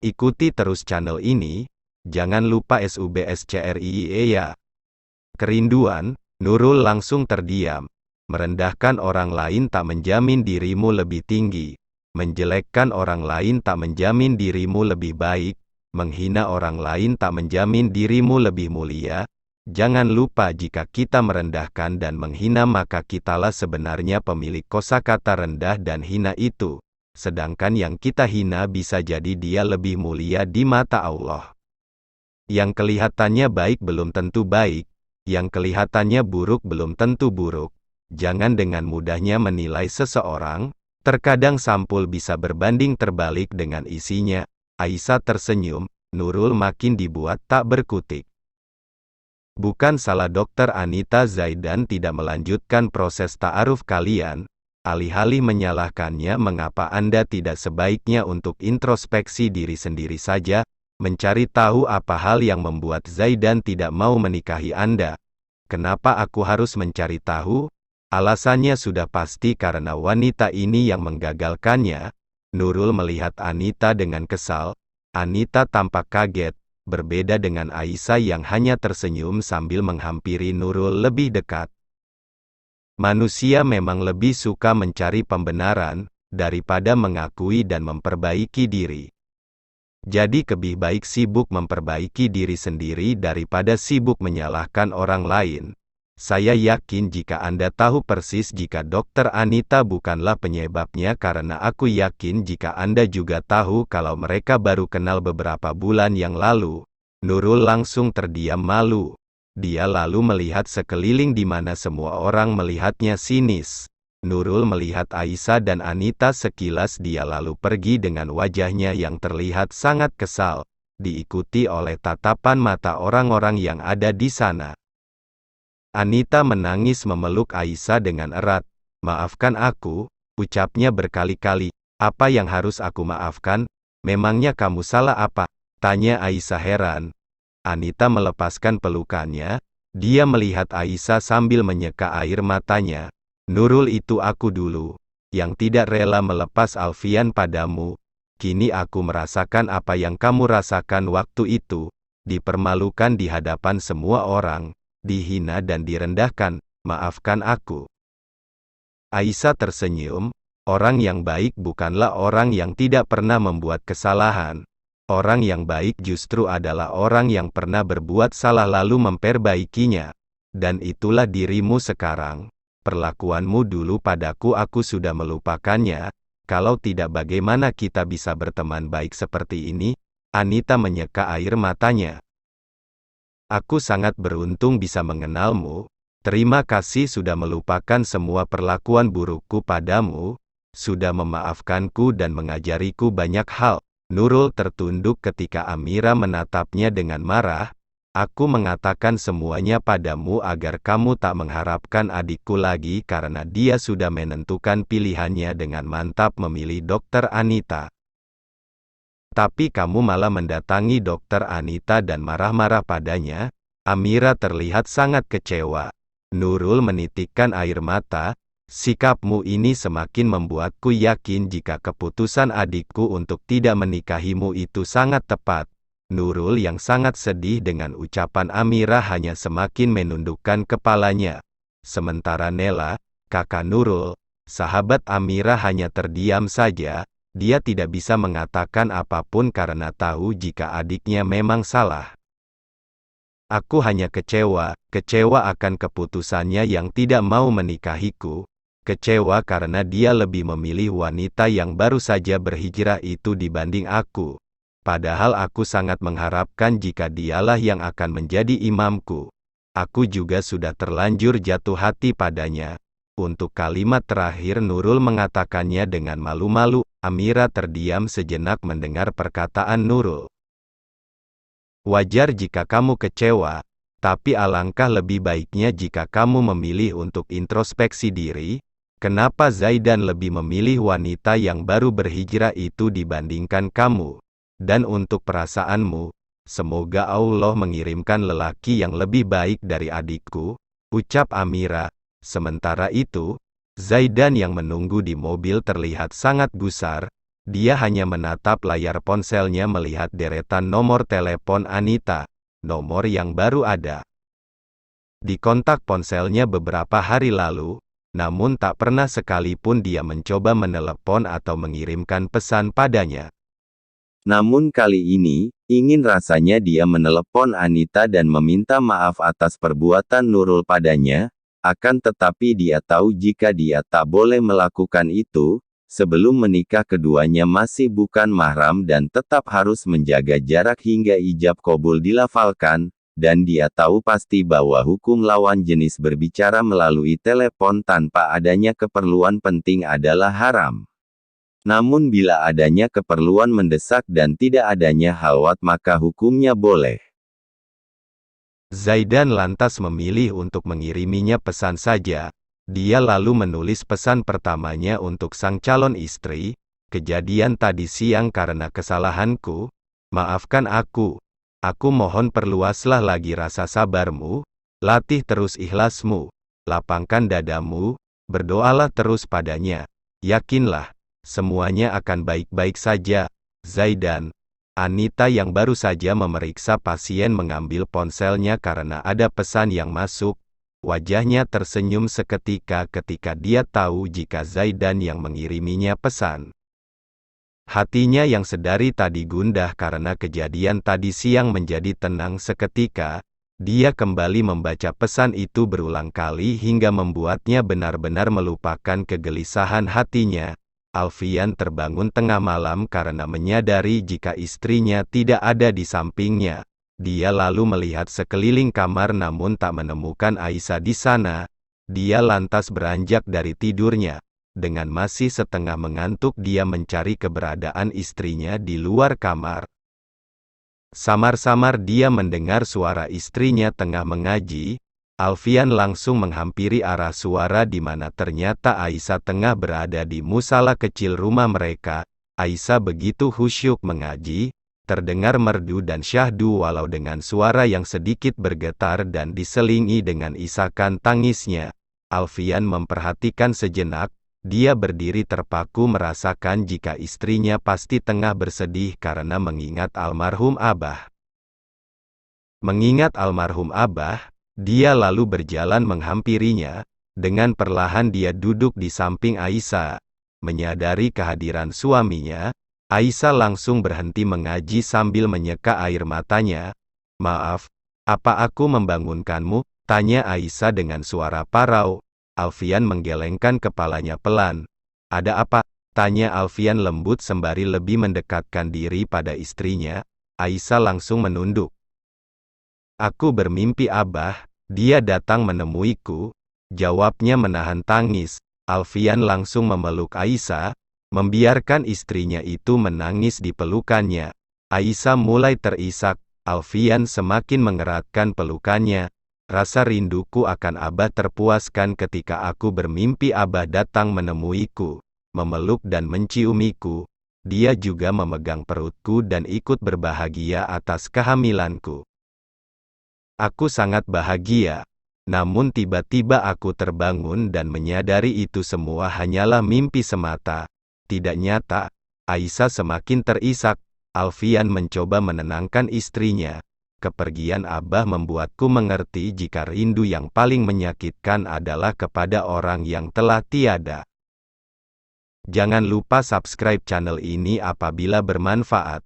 Ikuti terus channel ini, jangan lupa subscribe ya. Kerinduan, Nurul langsung terdiam. Merendahkan orang lain tak menjamin dirimu lebih tinggi. Menjelekkan orang lain tak menjamin dirimu lebih baik. Menghina orang lain tak menjamin dirimu lebih mulia. Jangan lupa jika kita merendahkan dan menghina maka kitalah sebenarnya pemilik kosakata rendah dan hina itu. Sedangkan yang kita hina bisa jadi dia lebih mulia di mata Allah. Yang kelihatannya baik belum tentu baik. Yang kelihatannya buruk belum tentu buruk. Jangan dengan mudahnya menilai seseorang. Terkadang sampul bisa berbanding terbalik dengan isinya. Aisyah tersenyum, Nurul makin dibuat tak berkutik. Bukan salah Dokter Anita Zaidan tidak melanjutkan proses ta'aruf kalian. Alih-alih menyalahkannya mengapa Anda tidak sebaiknya untuk introspeksi diri sendiri saja, mencari tahu apa hal yang membuat Zaidan tidak mau menikahi Anda. Kenapa aku harus mencari tahu? Alasannya sudah pasti karena wanita ini yang menggagalkannya. Nurul melihat Anita dengan kesal. Anita tampak kaget, berbeda dengan Aisyah yang hanya tersenyum sambil menghampiri Nurul lebih dekat. Manusia memang lebih suka mencari pembenaran, daripada mengakui dan memperbaiki diri. Jadi lebih baik sibuk memperbaiki diri sendiri daripada sibuk menyalahkan orang lain. Saya yakin jika Anda tahu persis jika Dokter Anita bukanlah penyebabnya karena aku yakin jika Anda juga tahu kalau mereka baru kenal beberapa bulan yang lalu. Nurul langsung terdiam malu. Dia lalu melihat sekeliling di mana semua orang melihatnya sinis. Nurul melihat Aisyah dan Anita sekilas dia lalu pergi dengan wajahnya yang terlihat sangat kesal, diikuti oleh tatapan mata orang-orang yang ada di sana. Anita menangis memeluk Aisyah dengan erat. Maafkan aku, ucapnya berkali-kali. Apa yang harus aku maafkan? Memangnya kamu salah apa? Tanya Aisyah heran. Anita melepaskan pelukannya. Dia melihat Aisyah sambil menyeka air matanya. Nurul itu aku dulu, yang tidak rela melepas Alfian padamu. Kini aku merasakan apa yang kamu rasakan waktu itu. Dipermalukan di hadapan semua orang. Dihina dan direndahkan, maafkan aku. Aisyah tersenyum, orang yang baik bukanlah orang yang tidak pernah membuat kesalahan. Orang yang baik justru adalah orang yang pernah berbuat salah lalu memperbaikinya. Dan itulah dirimu sekarang. Perlakuanmu dulu padaku aku sudah melupakannya. Kalau tidak bagaimana kita bisa berteman baik seperti ini? Anita menyeka air matanya. Aku sangat beruntung bisa mengenalmu. Terima kasih sudah melupakan semua perlakuan burukku padamu, sudah memaafkanku dan mengajariku banyak hal. Nurul tertunduk ketika Amira menatapnya dengan marah. Aku mengatakan semuanya padamu agar kamu tak mengharapkan adikku lagi karena dia sudah menentukan pilihannya dengan mantap memilih Dokter Anita. Tapi kamu malah mendatangi Dokter Anita dan marah-marah padanya. Amira terlihat sangat kecewa. Nurul menitikkan air mata. Sikapmu ini semakin membuatku yakin jika keputusan adikku untuk tidak menikahimu itu sangat tepat. Nurul yang sangat sedih dengan ucapan Amira hanya semakin menundukkan kepalanya. Sementara Nela, kakak Nurul, sahabat Amira hanya terdiam saja. Dia tidak bisa mengatakan apapun karena tahu jika adiknya memang salah. Aku hanya kecewa akan keputusannya yang tidak mau menikahiku. Kecewa karena dia lebih memilih wanita yang baru saja berhijrah itu dibanding aku. Padahal aku sangat mengharapkan jika dialah yang akan menjadi imamku. Aku juga sudah terlanjur jatuh hati padanya. Untuk kalimat terakhir Nurul mengatakannya dengan malu-malu. Amira terdiam sejenak mendengar perkataan Nurul. Wajar jika kamu kecewa, tapi alangkah lebih baiknya jika kamu memilih untuk introspeksi diri. Kenapa Zaidan lebih memilih wanita yang baru berhijrah itu dibandingkan kamu? Dan untuk perasaanmu, semoga Allah mengirimkan lelaki yang lebih baik dari adikku, ucap Amira. Sementara itu, Zaidan yang menunggu di mobil terlihat sangat gusar. Dia hanya menatap layar ponselnya melihat deretan nomor telepon Anita, nomor yang baru ada di kontak ponselnya beberapa hari lalu, namun tak pernah sekalipun dia mencoba menelepon atau mengirimkan pesan padanya. Namun kali ini, ingin rasanya dia menelepon Anita dan meminta maaf atas perbuatan Nurul padanya, akan tetapi dia tahu jika dia tak boleh melakukan itu, sebelum menikah keduanya masih bukan mahram dan tetap harus menjaga jarak hingga ijab qabul dilafalkan, dan dia tahu pasti bahwa hukum lawan jenis berbicara melalui telepon tanpa adanya keperluan penting adalah haram. Namun bila adanya keperluan mendesak dan tidak adanya halwat maka hukumnya boleh. Zaidan lantas memilih untuk mengiriminya pesan saja. Dia lalu menulis pesan pertamanya untuk sang calon istri, "Kejadian tadi siang karena kesalahanku, maafkan aku. Aku mohon perluaslah lagi rasa sabarmu, latih terus ikhlasmu, lapangkan dadamu, berdoalah terus padanya. Yakinlah, semuanya akan baik-baik saja." Zaidan. Anita yang baru saja memeriksa pasien mengambil ponselnya karena ada pesan yang masuk. Wajahnya tersenyum seketika ketika dia tahu jika Zaidan yang mengiriminya pesan. Hatinya yang sedari tadi gundah karena kejadian tadi siang menjadi tenang seketika. Dia kembali membaca pesan itu berulang kali hingga membuatnya benar-benar melupakan kegelisahan hatinya. Alfian terbangun tengah malam karena menyadari jika istrinya tidak ada di sampingnya. Dia lalu melihat sekeliling kamar namun tak menemukan Aisyah di sana. Dia lantas beranjak dari tidurnya. Dengan masih setengah mengantuk dia mencari keberadaan istrinya di luar kamar. Samar-samar dia mendengar suara istrinya tengah mengaji. Alfian langsung menghampiri arah suara di mana ternyata Aisyah tengah berada di musala kecil rumah mereka. Aisyah begitu khusyuk mengaji, terdengar merdu dan syahdu walau dengan suara yang sedikit bergetar dan diselingi dengan isakan tangisnya. Alfian memperhatikan sejenak. Dia berdiri terpaku merasakan jika istrinya pasti tengah bersedih karena mengingat almarhum Abah. Mengingat almarhum Abah, dia lalu berjalan menghampirinya. Dengan perlahan dia duduk di samping Aisyah. Menyadari kehadiran suaminya, Aisyah langsung berhenti mengaji sambil menyeka air matanya. "Maaf, apa aku membangunkanmu?" tanya Aisyah dengan suara parau. Alfian menggelengkan kepalanya pelan. "Ada apa?" tanya Alfian lembut sembari lebih mendekatkan diri pada istrinya. Aisyah langsung menunduk. "Aku bermimpi Abah, dia datang menemuiku," jawabnya menahan tangis. Alfian langsung memeluk Aisyah, membiarkan istrinya itu menangis di pelukannya. Aisyah mulai terisak, Alfian semakin mengeratkan pelukannya. "Rasa rinduku akan Abah terpuaskan ketika aku bermimpi Abah datang menemuiku, memeluk dan menciumiku. Dia juga memegang perutku dan ikut berbahagia atas kehamilanku. Aku sangat bahagia. Namun tiba-tiba aku terbangun dan menyadari itu semua hanyalah mimpi semata, tidak nyata." Aisyah semakin terisak. Alfian mencoba menenangkan istrinya. "Kepergian Abah membuatku mengerti jika rindu yang paling menyakitkan adalah kepada orang yang telah tiada." Jangan lupa subscribe channel ini apabila bermanfaat.